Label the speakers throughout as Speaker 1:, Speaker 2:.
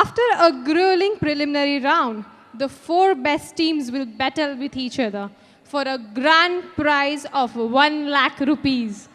Speaker 1: After a grueling preliminary round, the four best teams will battle with each other for a grand prize of 1 lakh rupees.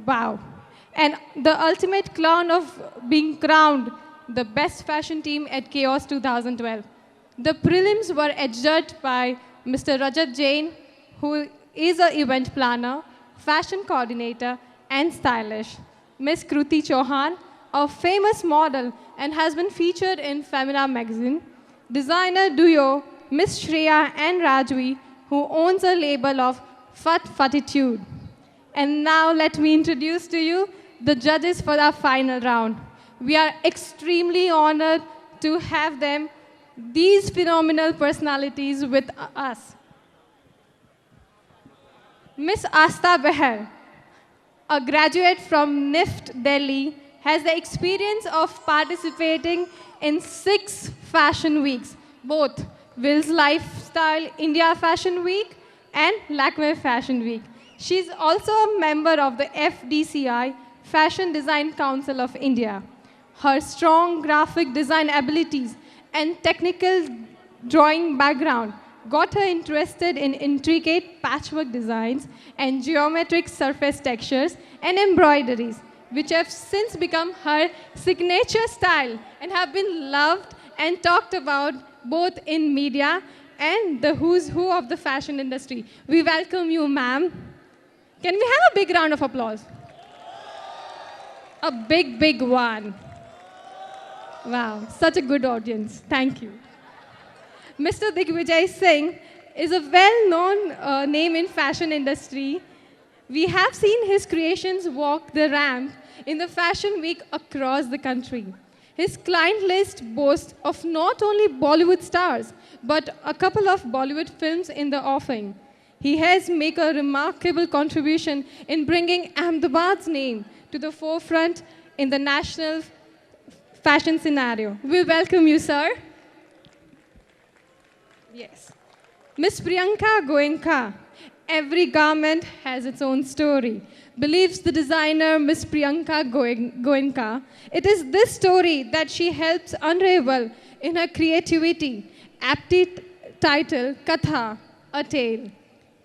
Speaker 1: Wow. And the ultimate crown of being crowned the best fashion team at Chaos 2012. The prelims were adjudged by Mr. Rajat Jain, who is an event planner, fashion coordinator, and stylish. Ms. Kruti Chauhan, a famous model and has been featured in Femina magazine. Designer duo Ms. Shreya and Rajvi, who owns a label of Fat Fatitude. And now let me introduce to you the judges for our final round. We are extremely honored to have them, these phenomenal personalities with us. Ms. Asta Beher, a graduate from NIFT Delhi, has the experience of participating in 6 fashion weeks, both Will's Lifestyle India Fashion Week and Lakme Fashion Week. She's also a member of the FDCI, Fashion Design Council of India. Her strong graphic design abilities and technical drawing background got her interested in intricate patchwork designs and geometric surface textures and embroideries, which have since become her signature style and have been loved and talked about both in media and the who's who of the fashion industry. We welcome you, ma'am. Can we have a big round of applause? A big, big one. Wow, such a good audience. Thank you. Mr. Digvijay Singh is a well-known name in fashion industry. We have seen his creations walk the ramp in the fashion week across the country. His client list boasts of not only Bollywood stars, but a couple of Bollywood films in the offing. He has made a remarkable contribution in bringing Ahmedabad's name to the forefront in the national fashion scenario. We welcome you, sir. Yes. Miss Priyanka Goenka. Every garment has its own story. Believes the designer Miss Priyanka Goenka. It is this story that she helps unravel in her creativity. Aptly titled Katha, a Tale.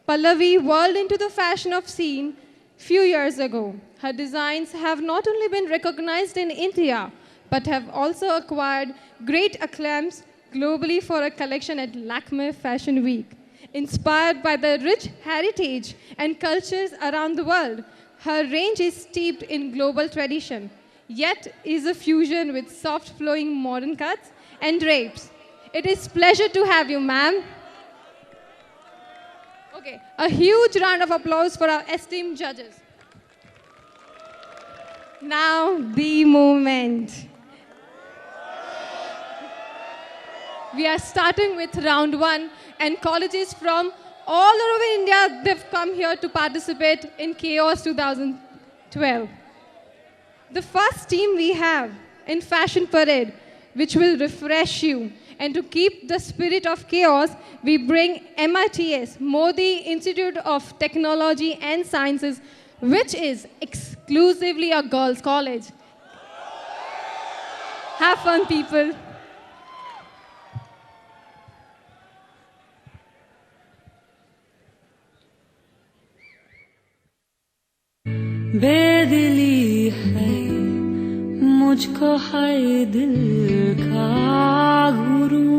Speaker 1: Pallavi whirled into the fashion of scene few years ago. Her designs have not only been recognized in India, but have also acquired great acclaims globally for a collection at Lakme Fashion Week. Inspired by the rich heritage and cultures around the world, her range is steeped in global tradition, yet is a fusion with soft flowing modern cuts and drapes. It is pleasure to have you, ma'am. Okay, a huge round of applause for our esteemed judges. Now, the moment. We are starting with round 1, and colleges from all over India, they've come here to participate in Chaos 2012. The first team we have in Fashion Parade, which will refresh you. And to keep the spirit of chaos, we bring MITS, Modi Institute of Technology and Sciences, which is exclusively a girls' college. Have fun, people.
Speaker 2: बेदिली है मुझको है दिल का गुरु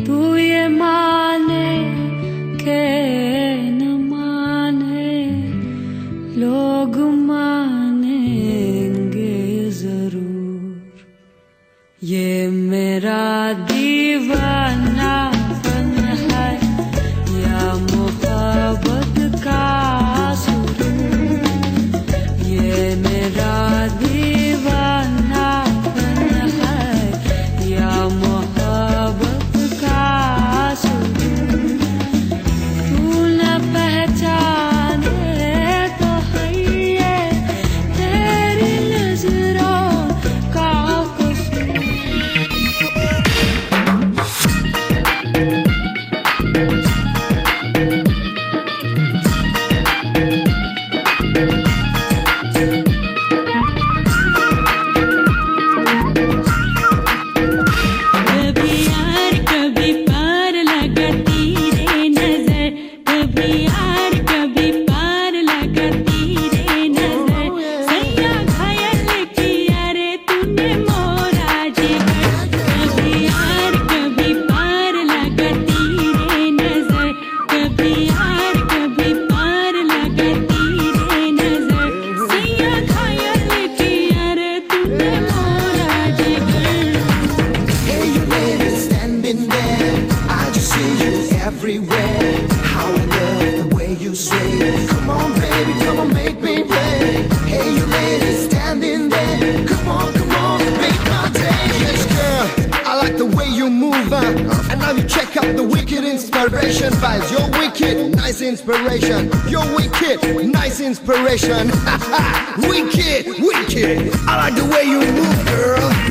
Speaker 2: तू ये माने के न माने लोग मानेंगे जरूर ये मेरा दीवानापन है या मोहब्बत का मेरा दीवानापन है या मोहब्बत का सुरूर तू न पहचाने तो है ये तेरी नजरों का कसूर
Speaker 3: now you check out the wicked inspiration vibes. You're wicked, nice inspiration. You're wicked, nice inspiration. Wicked, wicked. I like the way you move, girl.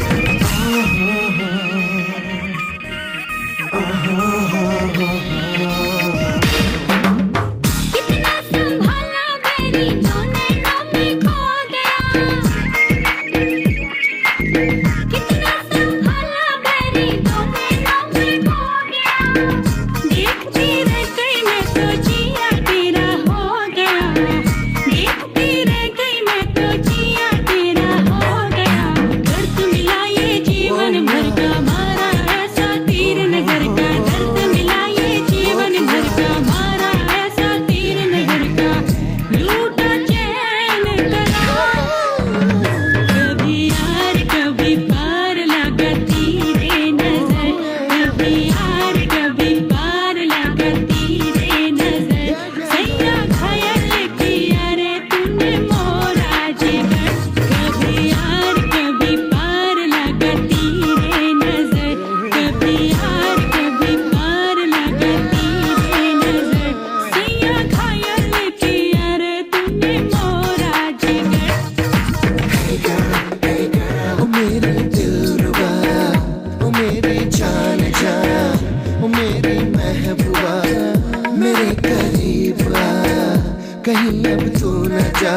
Speaker 3: कहीं अब तू न जा.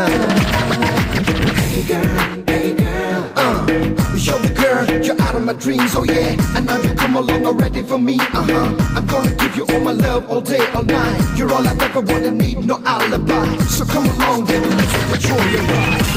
Speaker 3: Hey girl, you're the girl, you're out of my dreams, oh yeah. And now you come along already for me, I'm gonna give you all my love, all day, all night. You're all I've ever wanted, need no alibi. So come along, baby, let's enjoy your ride.